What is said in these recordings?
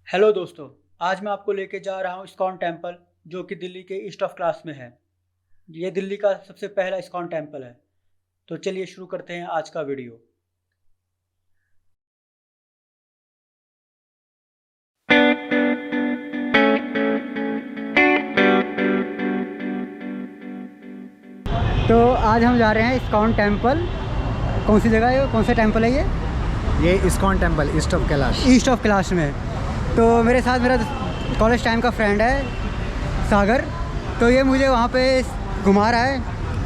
Hello दोस्तों, आज मैं आपको लेके जा रहा हूँ इस्कॉन टेम्पल, जो कि दिल्ली के ईस्ट ऑफ क्लास में है। ये दिल्ली का सबसे पहला इस्कॉन टेम्पल है। तो चलिए शुरू करते हैं आज का वीडियो। तो आज हम जा रहे हैं इस्कॉन टेम्पल। कौन सी जगह है, कौन सा टेम्पल है ये ISKCON temple east of Kailash. East of Kailash में। तो मेरे साथ मेरा कॉलेज टाइम का फ्रेंड है सागर। तो ये मुझे वहाँ पे घुमा रहा है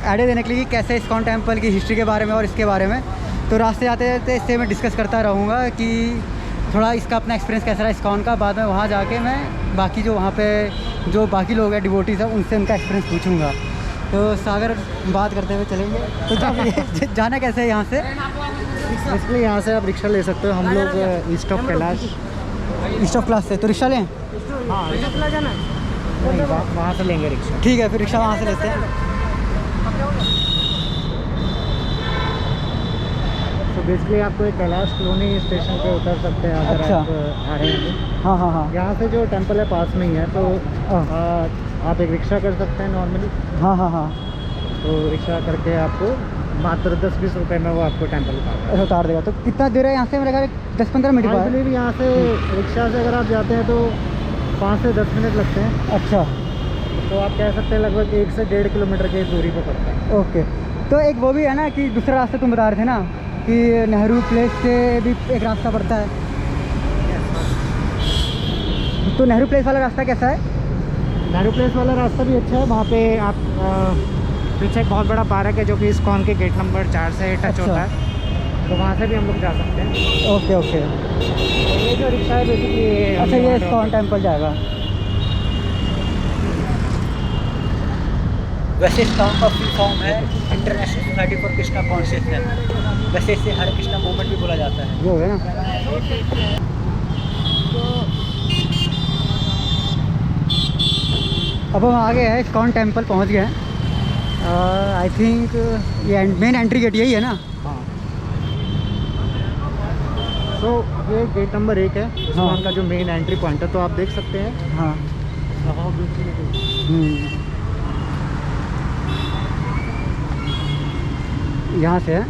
आइडिया देने के लिए कि कैसे इस्कॉन टेम्पल की हिस्ट्री के बारे में और इसके बारे में। तो रास्ते जाते जाते इससे मैं डिस्कस करता रहूँगा कि थोड़ा इसका अपना एक्सपीरियंस कैसा रहा इस्कॉन का। बाद में वहाँ जाके मैं बाकी जो वहाँ पे जो बाकी लोग हैं डिवोटीज़ हैं उनसे उनका एक्सपीरियंस पूछूँगा। तो सागर बात करते हुए चलेंगे। तो जाना कैसे है यहाँ से? इसलिए यहाँ से आप रिक्शा ले सकते हो। हम लोग east of Kailash east of class से तो रिक्शा लें? हाँ वहाँ से लेंगे रिक्शा। ठीक है, फिर रिक्शा वहाँ से लेते हैं। तो बेसिकली आपको एक कैलाश कॉलोनी स्टेशन पे उतर सकते हैं अगर अच्छा। आप आ रहे हैं। हाँ हाँ हाँ यहाँ से जो टेम्पल है पास में ही है, तो आप एक रिक्शा कर सकते हैं नॉर्मली। हाँ हाँ हाँ। तो रिक्शा करके आपको मात्र 10-20 रुपये में वो आपको टेम्पल ऐसा उतार देगा। तो कितना देर है यहाँ से? मेरे ख्याल 10-15 मिनट बाद। भी यहाँ से रिक्शा से अगर आप जाते हैं तो 5 से 10 मिनट लगते हैं। अच्छा। तो आप कह सकते हैं लगभग 1 से 1.5 किलोमीटर की दूरी पर पड़ता है। ओके। तो एक वो भी है ना कि दूसरा रास्ता तुम बता रहे थे ना कि नेहरू प्लेस से भी एक रास्ता पड़ता है। तो नेहरू प्लेस वाला रास्ता कैसा है? नेहरू प्लेस वाला रास्ता भी अच्छा है। वहाँ पे आप पीछे एक बहुत बड़ा पार्क है जो कि इस्कॉन के गेट नंबर 4 से टच अच्छा। होता है। तो वहाँ से भी हम लोग जा सकते हैं। Okay okay. तो ये जो रिक्शा है बेसिकली अच्छा, ये इस्कॉन टेम्पल जाएगा। वैसे इस्कॉन का फुल फॉर्म है international society for Krishna consciousness. वैसे इसे हरे कृष्णा मूवमेंट भी बोला जाता है। वो है ना। अब हम आगे हैं, इस्कॉन टेम्पल पहुंच गए हैं। आई थिंक ये मेन एंट्री गेट यही है ना? हाँ। तो ये गेट नंबर 1 है इस्कॉन का जो मेन एंट्री पॉइंट है। तो आप देख सकते हैं। हाँ। यहाँ से है।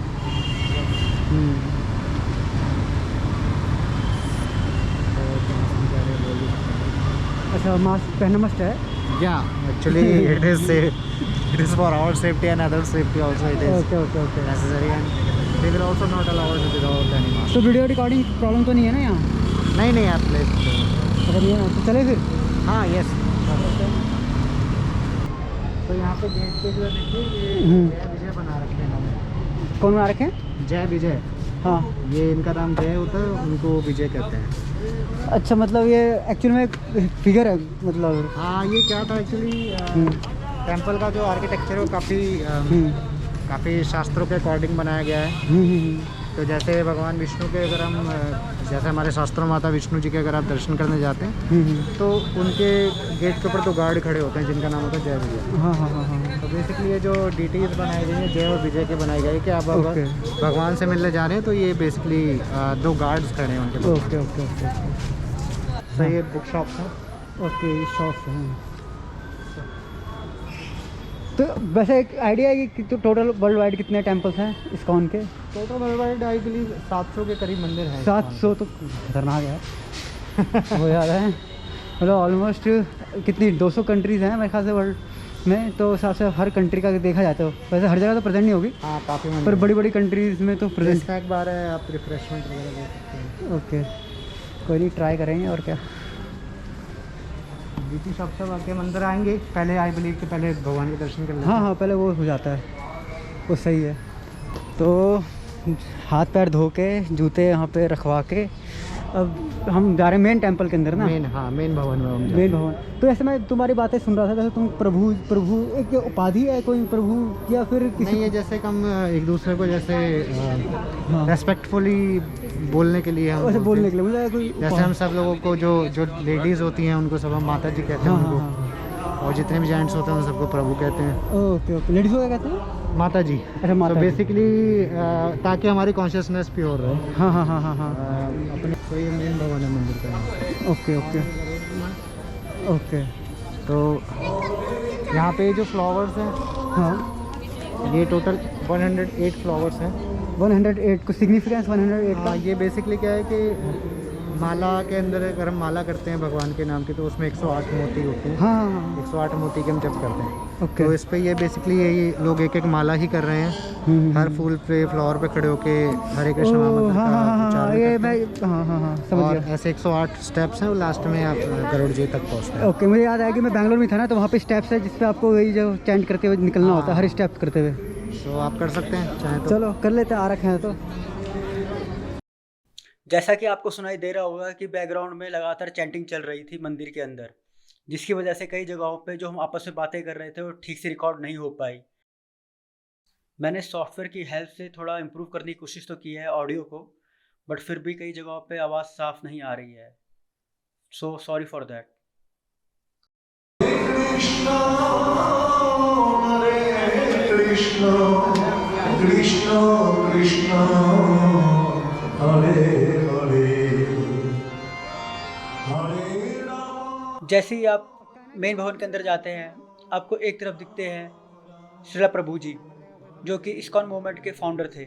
अच्छा, मास्क पहनना मस्ट है? Yeah, actually it is for our safety and other safety also. It is okay. necessary and they will also not allow us without any mask. तो वीडियो रिकॉर्डिंग प्रॉब्लम तो नहीं है ना यहाँ? नहीं आप ले सकते हो। अगर ये ना तो चले फिर। हाँ यस। तो यहाँ पे गेट पे जो है देखिए ये जय विजय बना रखे हैं इन्होंने। कौन बना रखे हैं? जय विजय। हाँ। ये इनका नाम जय होता है, उनको विजय कहते हैं। अच्छा, मतलब ये एक्चुअल में एक फिगर है मतलब? हाँ, ये क्या था एक्चुअली टेम्पल का जो आर्किटेक्चर है वो काफ़ी शास्त्रों के अकॉर्डिंग बनाया गया है। तो जैसे भगवान विष्णु के अगर हम जैसे हमारे शास्त्रों माता विष्णु जी के अगर आप दर्शन करने जाते हैं तो उनके गेट के ऊपर तो गार्ड खड़े होते हैं जिनका नाम होता है जय विजय। हाँ। तो बेसिकली ये जो डिटेल्स बनाई गई हैं जय और विजय के बनाई गई कि आप अगर भगवान से मिलने जा रहे हैं तो ये बेसिकली 2 गार्ड्स खड़े हैं उनके। ओके। तो ये बुक शॉप है। ओके, शॉप है। तो वैसे एक आइडिया है कि तो टोटल वर्ल्ड वाइड कितने टेम्पल्स हैं इस्कॉन के? Total world wide I believe 700 के करीब मंदिर हैं। 700 तो खतरनाक है। वो ज़्यादा है, मतलब ऑलमोस्ट कितनी 200 कंट्रीज़ हैं मेरे ख्याल से वर्ल्ड में। तो हिसाब से हर कंट्री का देखा जाता है। वैसे हर जगह तो प्रेजेंट नहीं होगी। हाँ, काफ़ी पर बड़ी कंट्रीज़ में तो प्रेजेंट। एक बार है, आप रिफ्रेशमेंट वगैरह ले सकते हैं। ओके, कोई नहीं, ट्राई करेंगे और क्या। ब्यूटी शॉप सब आके मंदिर आएंगे पहले आई बिलीव के पहले भगवान के दर्शन कर लें। हाँ, पहले वो हो जाता है, वो सही है। तो हाथ पैर धो के जूते यहाँ पे रखवा के अब हम जा रहे हैं मेन टेम्पल के अंदर ना। मेन भवन में। मेन भवन। तो ऐसे मैं तुम्हारी बातें सुन रहा था, जैसे तुम प्रभु एक उपाधि है कोई प्रभु या फिर किसी? नहीं, ये जैसे कि हम एक दूसरे को जैसे रेस्पेक्टफुली बोलने के लिए वैसे बोलने के लिए मुझे कोई जैसे हम सब लोगों को जो लेडीज़ होती हैं उनको सब हम माता जी कहते हैं उनको। और जितने भी जेंट्स होते हैं उन सबको प्रभु कहते हैं। ओके। लेडीज़ को क्या कहते हैं? माता जी। अच्छा, माता जी। बेसिकली ताकि हमारी कॉन्शियसनेस प्योर रहे। हाँ। अपने कोई मेन भवन है मंदिर का। Okay okay okay. तो यहाँ पे जो फ्लावर्स हैं, हाँ ये टोटल 108 फ्लावर्स हैं। 108 को सिग्निफिकेंस 108 का। हाँ, ये बेसिकली क्या है कि माला के अंदर अगर हम माला करते हैं भगवान के नाम की, तो उसमें 108 मोती होते हैं। हाँ हाँ हाँ 108 मोती के हम जप करते हैं। ओके। तो इस पे ये बेसिकली यही लोग एक एक माला ही कर रहे हैं। हर फूल पे फ्लावर पे खड़े होके हरे कृष्ण महामंत्र हाँ हाँ का हाँ उच्चारण ये करते मैं हैं। हाँ हाँ हाँ समझ और गया। ऐसे 108 स्टेप्स हैं, और लास्ट में आप गरुड़ जी तक पहुँचते हैं। ओके, मुझे याद आया कि मैं बैंगलोर में था ना, तो वहाँ पे स्टेप्स है जिस पे आपको वही जो चैंट करते हुए निकलना होता है, हर स्टेप करते हुए। तो आप कर सकते हैं चाहें तो। चलो कर लेते हैं, आ रखे हैं तो। जैसा कि आपको सुनाई दे रहा होगा कि बैकग्राउंड में लगातार चैंटिंग चल रही थी मंदिर के अंदर, जिसकी वजह से कई जगहों पे जो हम आपस में बातें कर रहे थे वो ठीक से रिकॉर्ड नहीं हो पाई। मैंने सॉफ्टवेयर की हेल्प से थोड़ा इम्प्रूव करने की कोशिश तो की है ऑडियो को, बट फिर भी कई जगहों पे आवाज़ साफ नहीं आ रही है, so sorry for that. Krishna, Hare Krishna, Krishna Krishna, Hare Hare, Hare Rama। जैसे ही आप मेन भवन के अंदर जाते हैं, आपको एक तरफ दिखते हैं श्रीला प्रभु जी, जो कि इस्कॉन मूवमेंट के फाउंडर थे।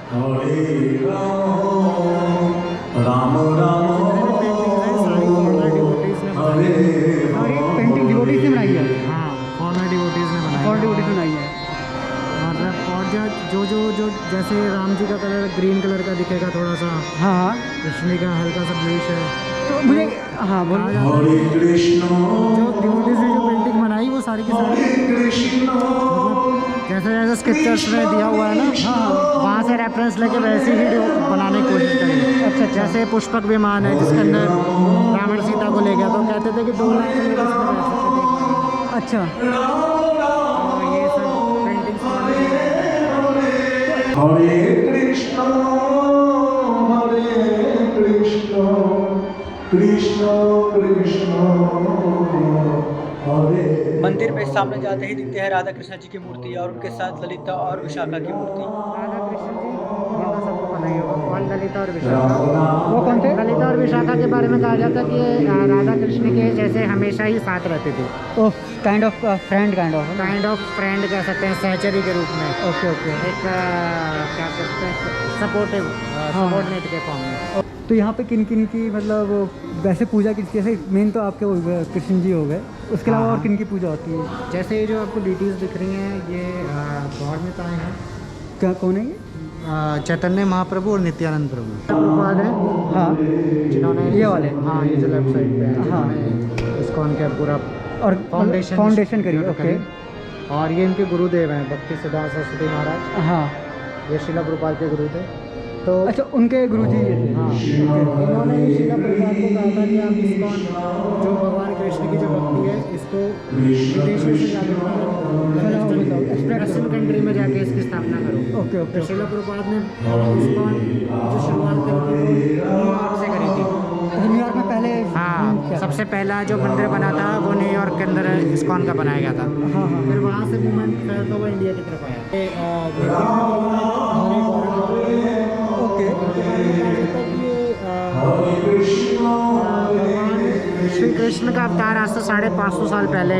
Hare Ram, Ram और ये पेंटिंग डिवोटीज ने बनाई है। हाँ, फॉर्मर डिवोटीज ने बनाया। और डिवोटीज ने बनाई है। और जो जैसे राम जी का कलर ग्रीन कलर का दिखेगा थोड़ा सा, हाँ हाँ कृष्ण का हल्का सा ब्लूइश है। तो मुझे हाँ बोलो। Hare Krishna, जो डिवोटीज ने जो पेंटिंग बनाई वो सारी की सारी Krishna, जैसे जैसे स्क्रिप्चर्स में दिया हुआ है ना, हाँ, वहाँ से रेफरेंस लेके वैसे ही बनाने की कोशिश करेंगे। अच्छा जैसे पुष्पक विमान है जिसके अंदर रावण सीता को ले गया, तो कहते थे कि 2 लाख लोग इसमें बैठ सकते थे। अच्छा तो ये सब paintings Hare Krishna, Hare Krishna, Krishna Krishna, Hare। मंदिर में सामने जाते ही दिखते हैं राधा कृष्ण जी की मूर्ति और उनके साथ ललिता और विशाखा की मूर्ति। राधा कृष्ण जी इनका सबको पता ही होगा, कौन ललिता और विशाखा। वो कौन थे? ललिता और विशाखा के बारे में कहा जाता है कि ये राधा कृष्ण के जैसे हमेशा ही साथ रहते थे। Oh kind of friend kind of friend कह सकते हैं, सहचरी के रूप में। Okay okay. एक क्या कहते हैं, सपोर्टिव सबॉर्डिनेट के फॉर्म में। तो यहाँ पे किन किन की मतलब वैसे पूजा किस जैसे मेन तो आपके वो कृष्ण जी हो गए, उसके अलावा हाँ। और किन की पूजा होती है? जैसे ये जो आपको डिटेल्स दिख रही हैं, ये गौरमिताएँ हैं। क्या कौन है ये? चैतन्य महाप्रभु और नित्यानंद प्रभु प्रभुपाद हैं, हाँ जिन्होंने ये वाले। हाँ, ये जो लेफ्ट साइड पे है, हाँ। जिन्होंने इस्कॉन का पूरा और फाउंडेशन करी। ओके। और ये इनके गुरुदेव हैं, भक्ति सिद्धांत सरस्वती महाराज। हाँ ये शिला प्रभुपाद के गुरु थे। तो अच्छा, उनके गुरुजी ये थे। हाँ, इन्होंने शिला प्रभुपाद को कहा था कि आप इस्कॉन जो भगवान कृष्ण की जो भक्ति है, इसको विदेशों से जाके वेस्टर्न कंट्री में जाके इसकी स्थापना करो। Okay okay. तो शिला प्रभुपाद ने इस्कॉन जो शुरुआत करी थी वो न्यूयॉर्क से करी थी। न्यूयॉर्क में पहले हाँ, सबसे पहला जो मंदिर बना था वो न्यूयॉर्क के अंदर इस्कॉन का बनाया गया था। हाँ हाँ। फिर वहाँ से मूवमेंट फैलता हुआ इंडिया की तरफ आया। ओके। श्री कृष्ण का अवतार आज से 550 साल पहले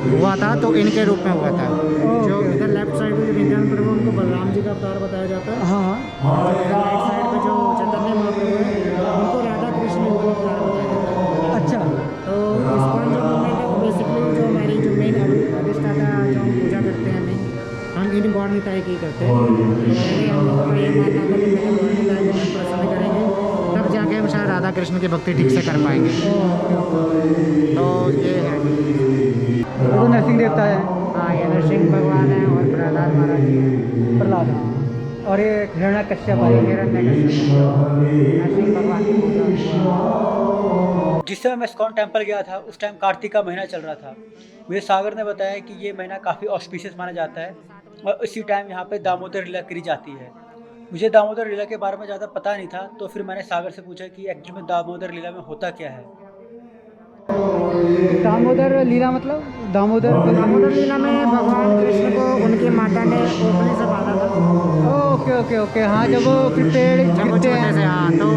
हुआ था, तो इनके रूप में हुआ था। जो इधर लेफ्ट साइड में नित्यानंद प्रभु, उनको बलराम जी का अवतार बताया जाता है। हाँ हाँ। और इधर राइट साइड पे जो चैतन्य महाप्रभु है, उनको राधा कृष्ण का अवतार बताया जाता है। अच्छा। तो इस्कॉन जो मूवमेंट है वो बेसिकली जो हमारी जो मेन अधिष्ठाता जो हम पूजा करते हैं, हम इन गौर निताय की करते हैं। तो पहले हम लोगों का ये मानना था कि पहले गौर निताय को हम प्रसन्न करेंगे, तब जाके हम शायद राधा कृष्ण की भक्ति ठीक से कर पाएंगे। तो ये है, वो तो नरसिंह देवता है। हाँ, ये नरसिंह भगवान है और प्रहलाद महाराज जी हैं। प्रहलाद। और ये हिरण्यकश्यप और ये है। हिरण्यकश्यप नरसिंह भगवान की पूजा। जिस समय मैं इस्कॉन टेम्पल गया था उस टाइम कार्तिक का महीना चल रहा था। मुझे सागर ने बताया कि ये महीना काफ़ी ऑस्पिशियस माना जाता है और इसी टाइम यहाँ पे दामोदर लीला करी जाती है। मुझे दामोदर लीला के बारे में ज़्यादा पता नहीं था, तो फिर मैंने सागर से पूछा कि एक्चुअली में दामोदर लीला में होता क्या है। दामोदर लीला मतलब दामोदर दामोदर लीला में भगवान कृष्ण को उनकी माता ने ओखली से बांधा था। ओके ओके ओके, हाँ जब वो फिर पेड़ जब वो गिरते छोटे हैं। से, हाँ, तो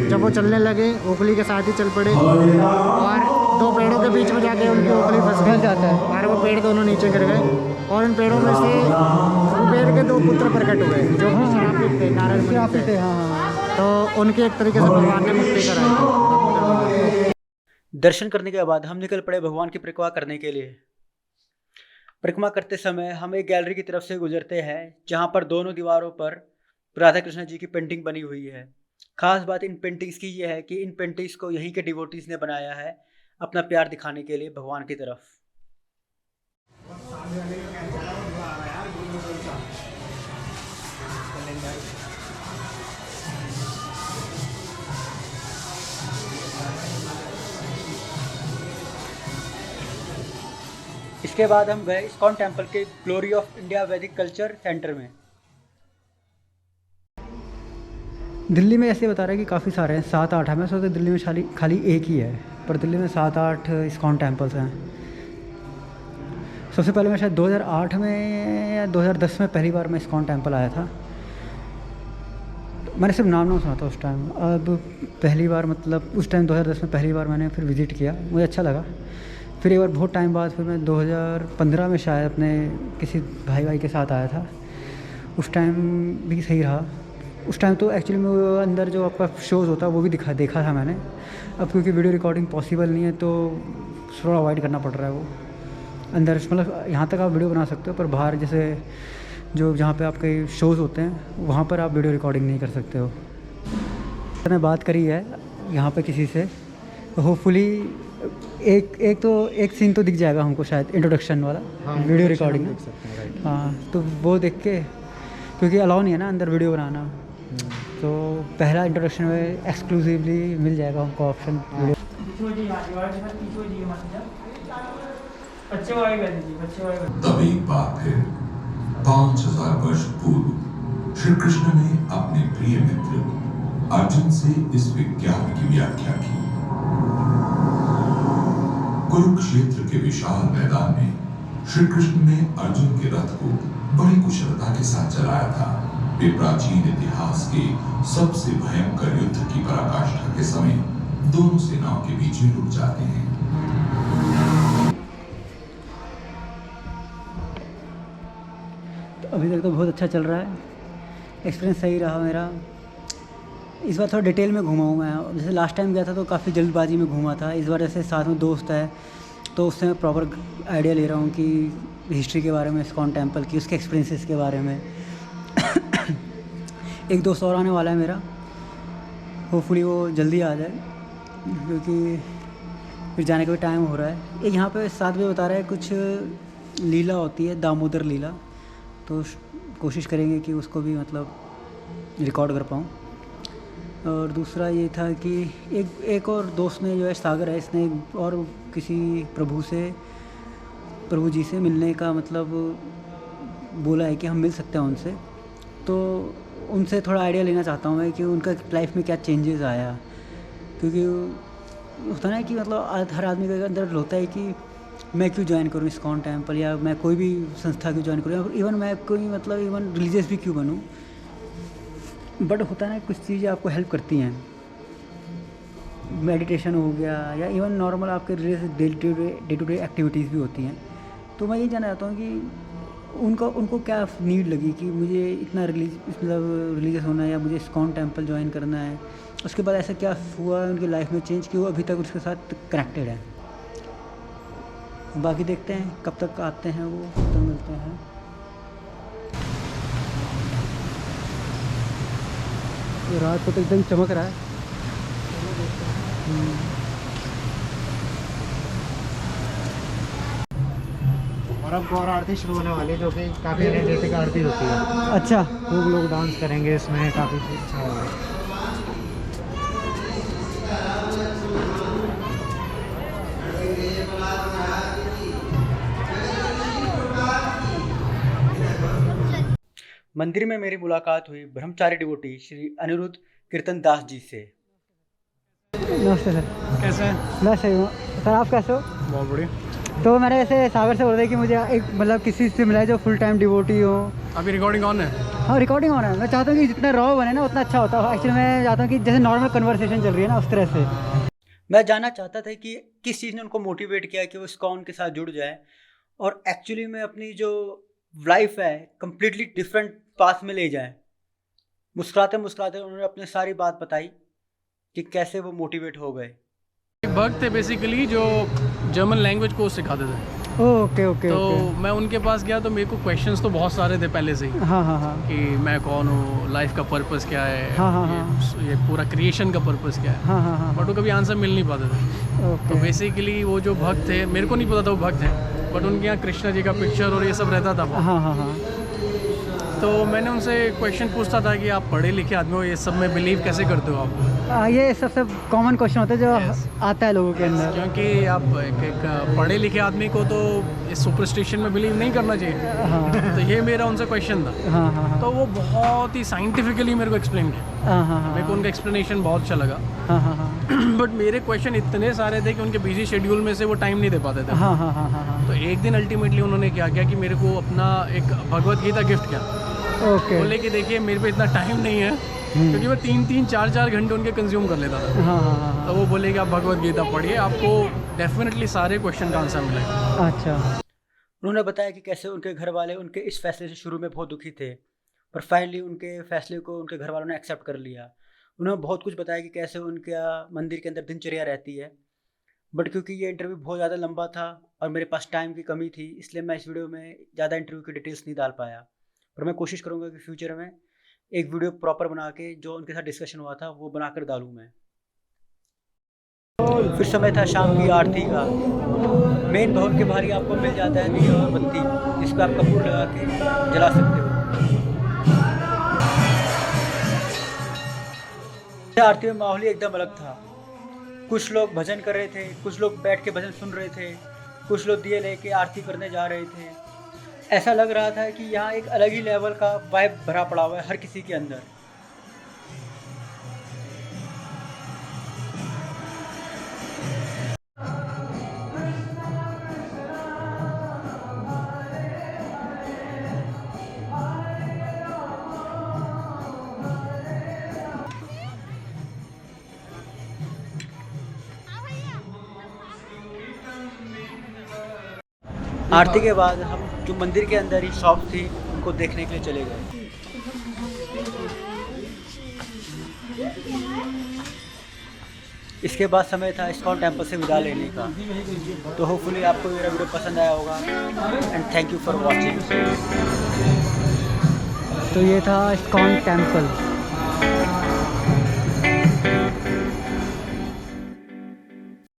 जब वो चलने लगे ओखली के साथ ही चल पड़े और दो पेड़ों के बीच में जाके उनकी ओखली फंस फंस जाता है। और वो पेड़ दोनों नीचे गिर गए और उन पेड़ों में से कुबेर के दो पुत्र प्रकट हुए जो कि श्रापित थे, नारद मुनि श्रापित थे। है, हाँ हाँ। तो उनकी एक तरीके से भगवान ने मुक्ति कराई। दर्शन करने के बाद हम निकल पड़े भगवान की परिक्रमा करने के लिए। परिक्रमा करते समय हम एक गैलरी की तरफ से गुजरते हैं जहाँ पर दोनों दीवारों पर राधा कृष्ण जी की पेंटिंग बनी हुई है। खास बात इन पेंटिंग्स की ये है कि इन पेंटिंग्स को यहीं के डिवोटीज ने बनाया है अपना प्यार दिखाने के लिए भगवान की तरफ। इसके बाद हम गए इस्कॉन टेम्पल के ग्लोरी ऑफ इंडिया वैदिक कल्चर सेंटर में। दिल्ली में ऐसे बता रहे हैं कि काफ़ी सारे हैं, 7-8 हैं। मैं सोचता दिल्ली में खाली एक ही है, पर दिल्ली में 7-8 इस्कॉन टेम्पल्स हैं। सबसे पहले मैं शायद 2008 में या 2010 में पहली बार मैं इस्कॉन टेम्पल आया था। मैंने सिर्फ नाम सुना था उस टाइम। अब पहली बार मतलब उस टाइम 2010 में पहली बार मैंने फिर विज़िट किया, मुझे अच्छा लगा। फिर एक बार बहुत टाइम बाद फिर मैं 2015 में शायद अपने किसी भाई के साथ आया था। उस टाइम भी सही रहा। उस टाइम तो एक्चुअली में वो अंदर जो आपका शोज़ होता है वो भी देखा था मैंने। अब क्योंकि वीडियो रिकॉर्डिंग पॉसिबल नहीं है तो थोड़ा अवॉइड करना पड़ रहा है वो। अंदर मतलब यहाँ तक आप वीडियो बना सकते हो, पर बाहर जैसे जो जहाँ पे आपके शोज़ होते हैं वहाँ पर आप वीडियो रिकॉर्डिंग नहीं कर सकते हो। मैंने बात करी है यहाँ पे किसी से, तो होपफुली एक सीन तो दिख जाएगा हमको शायद, इंट्रोडक्शन वाला। हाँ, वीडियो रिकॉर्डिंग देख सकते हैं, राइट। हाँ, तो वो देख के, क्योंकि अलाउ नहीं है ना अंदर वीडियो बनाना, तो पहला इंट्रोडक्शन में एक्सक्लूसिवली मिल जाएगा हमको ऑप्शन वीडियो। तब एक बार फिर 5000 वर्ष पूर्व श्री कृष्ण ने अपने प्रिय मित्र अर्जुन से इस विज्ञान की व्याख्या की। कुरुक्षेत्र के विशाल मैदान में श्री कृष्ण ने अर्जुन के रथ को बड़ी कुशलता के साथ चलाया था। वे प्राचीन इतिहास के सबसे भयंकर युद्ध की पराकाष्ठा के समय दोनों सेनाओं के बीच में रुक जाते हैं। अभी तक तो बहुत अच्छा चल रहा है, एक्सपीरियंस सही रहा मेरा। इस बार थोड़ा डिटेल में घूमा हूँ मैं। जैसे लास्ट टाइम गया था तो काफ़ी जल्दबाजी में घूमा था। इस बार जैसे साथ में दोस्त है तो उससे मैं प्रॉपर आइडिया ले रहा हूँ कि हिस्ट्री के बारे में, इस्कॉन टेम्पल की, उसके एक्सपीरियंसेस के बारे में। एक दोस्त और आने वाला है मेरा, होपफुली वो जल्दी आ जाए क्योंकि फिर जाने का भी टाइम हो रहा है। एक यहाँ पे साथ में बता रहा है कुछ लीला होती है, दामोदर लीला, तो कोशिश करेंगे कि उसको भी मतलब रिकॉर्ड कर पाऊँ। और दूसरा ये था कि एक और दोस्त ने जो है सागर है, इसने और किसी प्रभु जी से मिलने का मतलब बोला है कि हम मिल सकते हैं उनसे। तो उनसे थोड़ा आइडिया लेना चाहता हूँ मैं कि उनका लाइफ में क्या चेंजेस आया, क्योंकि होता है ना कि मतलब हर आदमी के अंदर होता है कि मैं क्यों ज्वाइन करूँ इस्कॉन टेम्पल, या मैं कोई भी संस्था क्यों ज्वाइन करूँ, इवन मैं कोई मतलब इवन रिलीजियस भी क्यों बनूँ। बट होता है ना कुछ चीज़ें आपको हेल्प करती हैं, मेडिटेशन हो गया या इवन नॉर्मल आपके related day to day activities भी होती हैं। तो मैं ये जानना चाहता हूँ कि उनको क्या नीड लगी कि मुझे इतना रिलीजियस होना है या मुझे इस्कॉन टेम्पल ज्वाइन करना है। उसके बाद ऐसा क्या हुआ उनकी लाइफ में चेंज कि वो अभी तक उसके साथ कनेक्टेड है। बाकी देखते हैं कब तक आते हैं वो, कब तक मिलते हैं। तो रात को तो एकदम चमक रहा है। और अब गौर आरती शुरू होने वाली है जो कि काफ़ी एनर्जेटिक आरती होती है। अच्छा, खूब लोग डांस करेंगे इसमें, काफ़ी अच्छा होगा। मंदिर में मेरी मुलाकात हुई ब्रह्मचारी डिवोटी श्री अनिरुद्ध कीर्तन दास जी से। नमस्ते सर। कैसे हैं? मैं सही हूँ सर, आप कैसे हो? बहुत बढ़िया। तो मैंने ऐसे सागर से बोला था कि मुझे एक मतलब किसी से मिला है जो फुल टाइम डिवोटी हो। अभी रिकॉर्डिंग ऑन है? हाँ रिकॉर्डिंग हो रहा है। मैं चाहता हूँ कि जितना रॉ बने ना उतना अच्छा होता है। एक्चुअली मैं चाहता हूँ कि जैसे नॉर्मल कन्वर्सेशन चल रही है ना उस तरह से। मैं जानना चाहता था कि किस चीज़ ने उनको मोटिवेट किया कि वो इस्कॉन के साथ जुड़ जाए, और एक्चुअली में अपनी जो लाइफ है कम्प्लीटली डिफरेंट पाथ में ले जाए। मुस्कुराते मुस्कुराते उन्होंने अपनी सारी बात बताई कि कैसे वो मोटिवेट हो गए। एक भक्त थे बेसिकली जो जर्मन लैंग्वेज को सिखाते थे। ओके ओके तो ओके। मैं उनके पास गया तो मेरे को क्वेश्चंस तो बहुत सारे थे पहले से ही हाँ हाँ हाँ कि मैं कौन हूँ, लाइफ का पर्पस क्या है, हाँ, हाँ, ये पूरा क्रिएशन का पर्पस क्या है। हाँ हाँ हाँ बट वो कभी आंसर मिल नहीं पाते थे। तो ओके। बेसिकली वो जो भक्त थे, मेरे को नहीं पता था वो भक्त हैं, बट उनके यहाँ कृष्णा जी का पिक्चर और ये सब रहता था। हाँ हाँ हाँ तो मैंने उनसे क्वेश्चन पूछता था कि आप पढ़े लिखे आदमी हो, ये सब में बिलीव कैसे करते हो आप? ये सबसे कॉमन क्वेश्चन होता है जो Yes. आता है लोगों के अंदर। क्योंकि आप एक पढ़े लिखे आदमी को तो इस सुपरस्टिशन में बिलीव नहीं करना चाहिए। हाँ तो ये मेरा उनसे क्वेश्चन था। हाँ हाँ हाँ तो वो बहुत ही साइंटिफिकली मेरे को एक्सप्लेन किया। हाँ हाँ मेरे को उनका एक्सप्लेनेशन बहुत अच्छा लगा। हाँ हाँ हाँ बट मेरे क्वेश्चन इतने सारे थे कि उनके बिजी शेड्यूल में से वो टाइम नहीं दे पाते थे। हाँ हाँ हाँ हाँ तो एक दिन अल्टीमेटली उन्होंने क्या किया कि मेरे को अपना एक भगवत गीता गिफ्ट किया। ओके। बोले कि देखिए मेरे पे इतना टाइम नहीं है, क्योंकि मैं 3-4 घंटे उनके कंज्यूम कर लेता था। हाँ हाँ हाँ तो वो बोले कि आप भगवत गीता पढ़िए, आपको डेफिनेटली सारे क्वेश्चन का आंसर मिलेगा। अच्छा। उन्होंने बताया कि कैसे उनके घर वाले उनके इस फैसले से शुरू में बहुत दुखी थे, पर फाइनली उनके फैसले को उनके घर वालों ने एक्सेप्ट कर लिया। उन्होंने बहुत कुछ बताया कि कैसे उनका मंदिर के अंदर दिनचर्या रहती है। बट क्योंकि ये इंटरव्यू बहुत ज़्यादा लंबा था और मेरे पास टाइम की कमी थी, इसलिए मैं इस वीडियो में ज़्यादा इंटरव्यू की डिटेल्स नहीं डाल पाया। पर मैं कोशिश करूँगा कि फ्यूचर में एक वीडियो प्रॉपर बना के जो उनके साथ डिस्कशन हुआ था वो बनाकर डालूँ मैं। फिर समय था शाम की आरती का। मेन भवन के बाहर ही आपको मिल जाता है दिया और बत्ती, जिस पर आप कपूर लगा के जला सकते हो। आरती में माहौल ही एकदम अलग था। कुछ लोग भजन कर रहे थे, कुछ लोग बैठ के भजन सुन रहे थे, कुछ लोग दिए लेके आरती करने जा रहे थे। ऐसा लग रहा था कि यहाँ एक अलग ही लेवल का वाइब भरा पड़ा हुआ है हर किसी के अंदर। आरती के बाद हम जो मंदिर के अंदर ही शॉप थी उनको देखने के लिए चले गए। इसके बाद समय था इस्कॉन टेम्पल से विदा लेने का। तो होपफुली आपको मेरा वीडियो पसंद आया होगा and thank you for watching. तो ये था इस्कॉन टेम्पल।